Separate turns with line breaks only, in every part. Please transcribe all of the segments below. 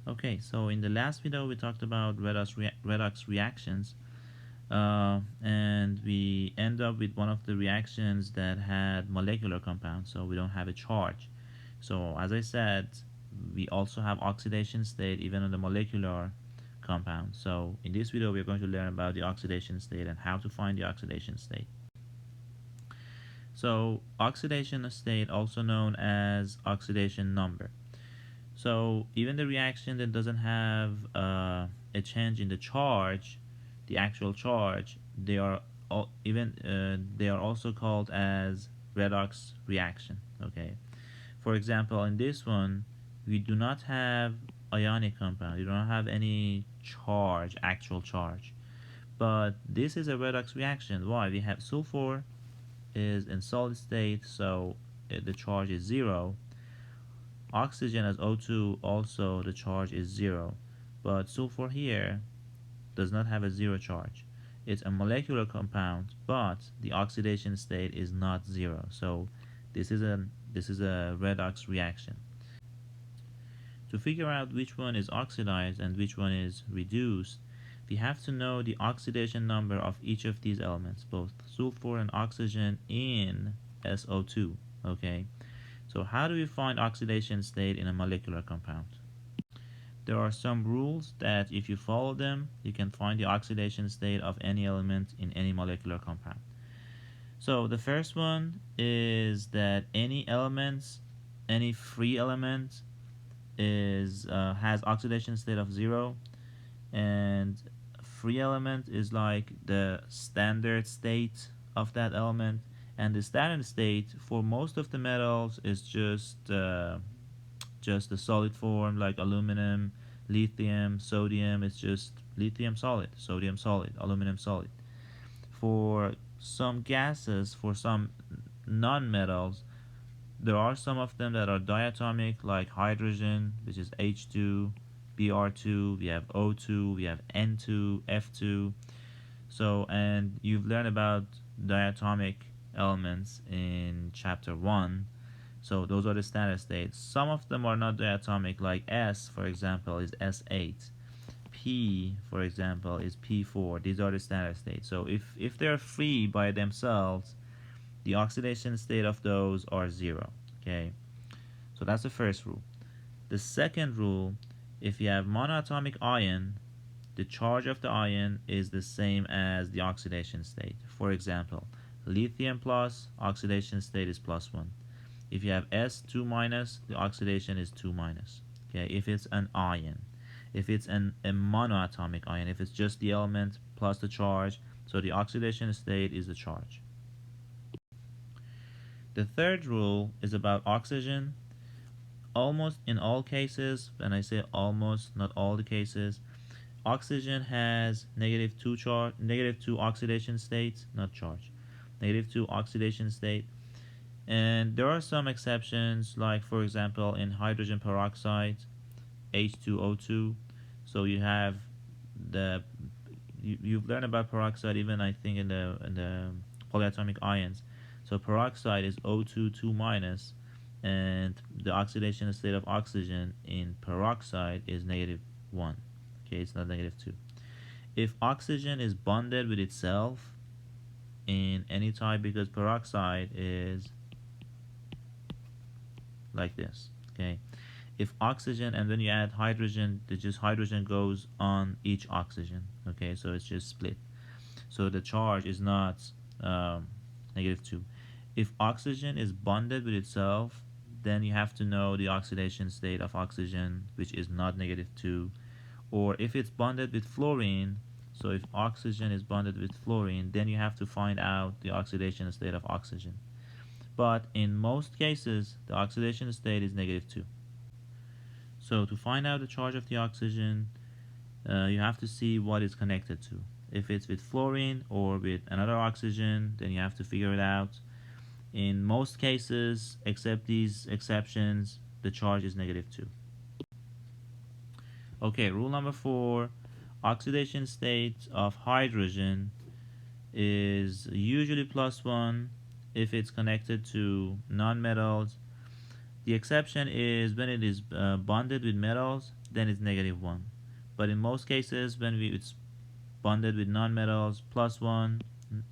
Okay, so in the last video we talked about redox reactions, and we end up with one of the reactions that had molecular compounds, so we don't have a charge. So as I said, we also have oxidation state even on the molecular compound. So in this video we're going to learn about the oxidation state and how to find the oxidation state. So oxidation state, also known as oxidation number. So even the reaction that doesn't have a change in the charge, the actual charge, they are they are also called as redox reaction. Okay. For example, in this one, we do not have ionic compound. We do not have any charge, actual charge. But this is a redox reaction. Why? We have sulfur is in solid state, so the charge is 0. Oxygen as O2, also the charge is 0, but sulfur here does not have a 0 charge. It's a molecular compound, but the oxidation state is not 0. So this is a redox reaction. To figure out which one is oxidized and which one is reduced, we have to know the oxidation number of each of these elements, both sulfur and oxygen in SO2. Okay, so how do we find oxidation state in a molecular compound? There are some rules that if you follow them, you can find the oxidation state of any element in any molecular compound. So the first one is that any free element has oxidation state of 0, and free element is like the standard state of that element, and the standard state for most of the metals is just a solid form, like aluminum, lithium, sodium. It's just lithium solid, sodium solid, aluminum solid. For some gases, for some non-metals, there are some of them that are diatomic, like hydrogen, which is H2, Br2, we have O2, we have N2, F2. So, and you've learned about diatomic elements in chapter 1. So those are the standard states. Some of them are not diatomic, like S, for example, is S8. P, for example, is P4. These are the standard states. So if they're free by themselves, the oxidation state of those are 0. Okay, so that's the first rule. The second rule, if you have monoatomic ion, the charge of the ion is the same as the oxidation state. For example, lithium plus, oxidation state is +1. If you have S2 minus, the oxidation is 2 minus. Okay, if it's an ion. If it's a monoatomic ion, if it's just the element plus the charge, so the oxidation state is the charge. The third rule is about oxygen. Almost in all cases, and I say almost, not all the cases, oxygen has -2 oxidation state, not charge, -2 oxidation state. And there are some exceptions, like for example in hydrogen peroxide, H2O2. So you have you've learned about peroxide even, I think, in the polyatomic ions. So peroxide is O2 2 minus, and the oxidation state of oxygen in peroxide is -1. Okay, it's not -2. If oxygen is bonded with itself in any type, because peroxide is like this. Okay, if oxygen and then you add hydrogen, just hydrogen goes on each oxygen. Okay, so it's just split, so the charge is not -2. If oxygen is bonded with itself, then you have to know the oxidation state of oxygen, which is not -2. Or if it's bonded with fluorine, so if oxygen is bonded with fluorine, then you have to find out the oxidation state of oxygen. But in most cases, the oxidation state is -2. So to find out the charge of the oxygen, you have to see what it's connected to. If it's with fluorine or with another oxygen, then you have to figure it out. In most cases, except these exceptions, the charge is -2. Okay, rule number 4, oxidation state of hydrogen is usually +1 if it's connected to nonmetals, The exception is when it is bonded with metals, then it's -1. But in most cases, when it's bonded with nonmetals, +1,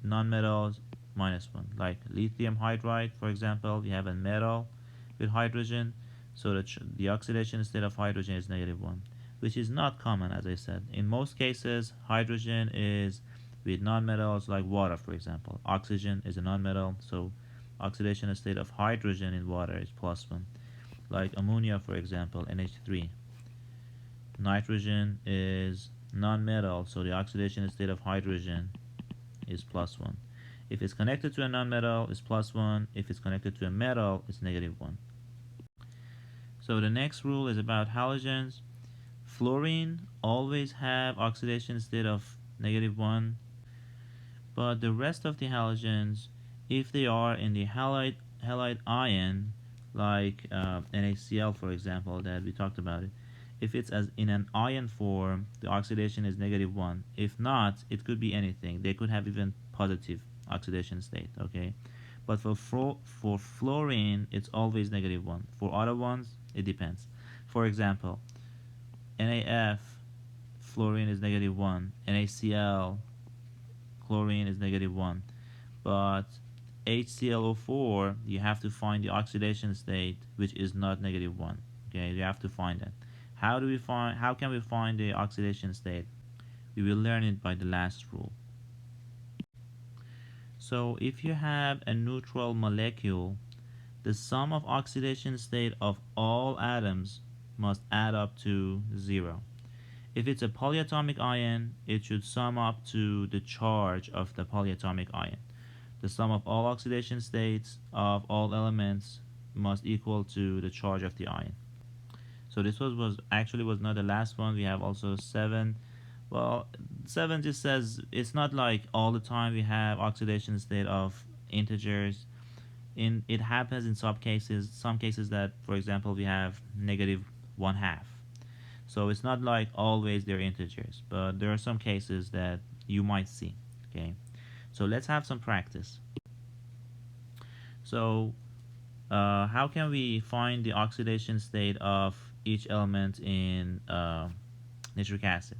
nonmetals, -1. Like lithium hydride, for example, we have a metal with hydrogen, so the oxidation state of hydrogen is -1, which is not common, as I said. In most cases, hydrogen is with nonmetals like water, for example. Oxygen is a nonmetal, so oxidation state of hydrogen in water is +1. Like ammonia, for example, NH3. Nitrogen is nonmetal, so the oxidation state of hydrogen is +1. If it's connected to a nonmetal, it's +1. If it's connected to a metal, it's -1. So the next rule is about halogens. Fluorine always have oxidation state of -1, but the rest of the halogens, if they are in the halide ion, like NaCl, for example, that we talked about it, if it's as in an ion form, the oxidation is -1. If not, it could be anything. They could have even positive oxidation state, okay? But for fluorine, it's always -1. For other ones, it depends. For example, NaF, fluorine is -1. NaCl, chlorine is -1. But HClO4, you have to find the oxidation state which is not -1. Okay, you have to find that. How can we find the oxidation state? We will learn it by the last rule. So if you have a neutral molecule, the sum of oxidation state of all atoms must add up to 0. If it's a polyatomic ion, it should sum up to the charge of the polyatomic ion. The sum of all oxidation states of all elements must equal to the charge of the ion. So this was not the last one. We have also 7. Well, 7 just says it's not like all the time we have oxidation state of integers. It happens in some cases that, for example, we have -1/2. So it's not like always they're integers, but there are some cases that you might see. Okay, so let's have some practice. So how can we find the oxidation state of each element in nitric acid?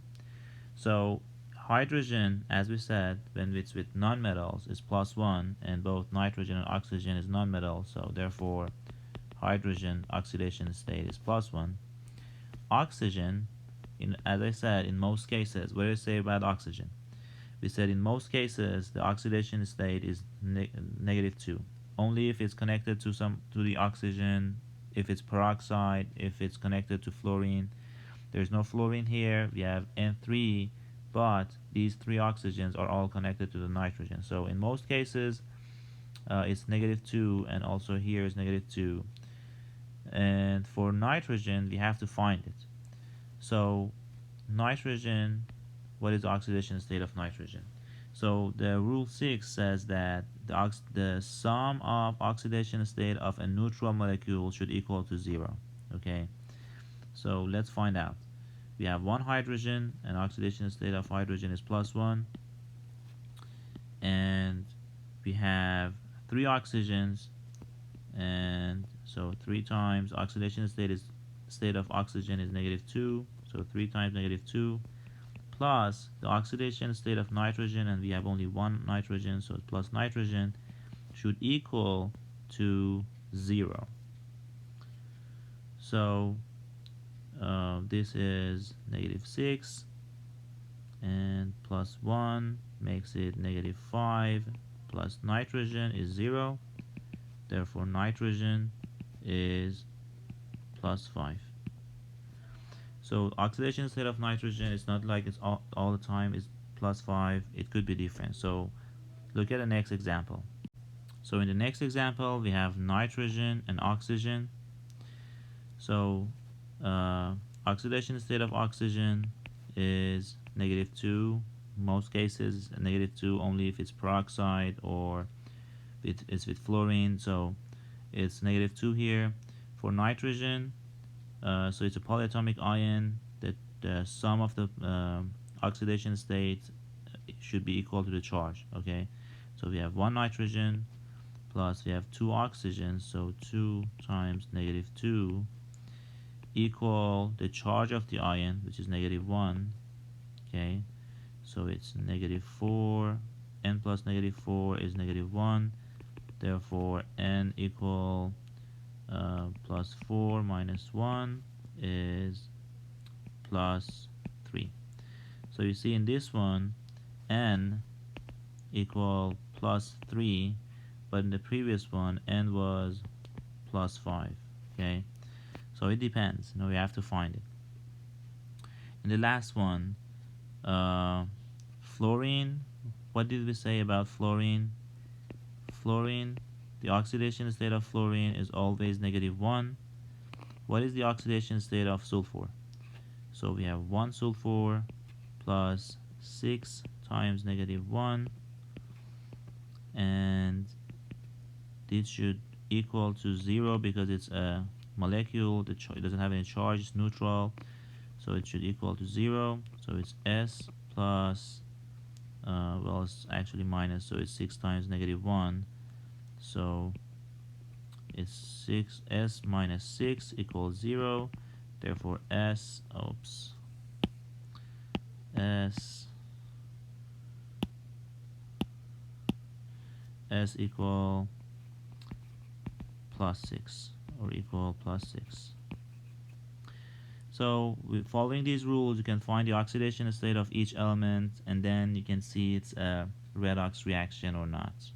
So hydrogen, as we said, when it's with nonmetals, is +1, and both nitrogen and oxygen is nonmetal, so therefore hydrogen oxidation state is +1. Oxygen, as I said, in most cases, what did I say about oxygen? We said in most cases the oxidation state is -2. Only if it's connected to the oxygen, if it's peroxide, if it's connected to fluorine. There's no fluorine here. We have N3, but these 3 oxygens are all connected to the nitrogen. So in most cases, it's -2, and also here is -2. And for nitrogen, we have to find it. So nitrogen, what is the oxidation state of nitrogen? So the rule 6 says that the sum of oxidation state of a neutral molecule should equal to 0. Okay, so let's find out. We have 1 hydrogen, and oxidation state of hydrogen is +1, and we have 3 oxygens, and so 3 times oxidation state of oxygen is -2, so 3 times -2, plus the oxidation state of nitrogen, and we have only 1 nitrogen, so plus nitrogen should equal to 0. So this is -6, and +1 makes it -5, plus nitrogen is 0, therefore nitrogen is +5. So oxidation state of nitrogen is not like it's all the time is +5. It could be different. So look at the next example. So in the next example, we have nitrogen and oxygen. So oxidation state of oxygen is -2. Most cases -2 only if it's peroxide or it's with fluorine. So it's -2 here. For nitrogen, so it's a polyatomic ion that the sum of the oxidation state should be equal to the charge. Okay, so we have 1 nitrogen plus we have 2 oxygens, so 2 times -2 equal the charge of the ion, which is -1. Okay, so it's -4. N plus -4 is -1. Therefore, n equal plus 4 minus 1 is plus 3. So you see in this one, n equal plus 3, but in the previous one, n was plus 5. Okay, so it depends. We have to find it. In the last one, fluorine. What did we say about fluorine? Fluorine, the oxidation state of fluorine is always -1. What is the oxidation state of sulfur? So we have 1 sulfur plus 6 times -1, and this should equal to 0 because it's a molecule. It doesn't have any charge, it's neutral, so it should equal to 0. So it's S plus, well, it's actually minus, so it's 6 times -1. So it's 6S minus 6 equals 0. Therefore S equal plus 6, or equal plus 6. So following these rules, you can find the oxidation state of each element, and then you can see it's a redox reaction or not.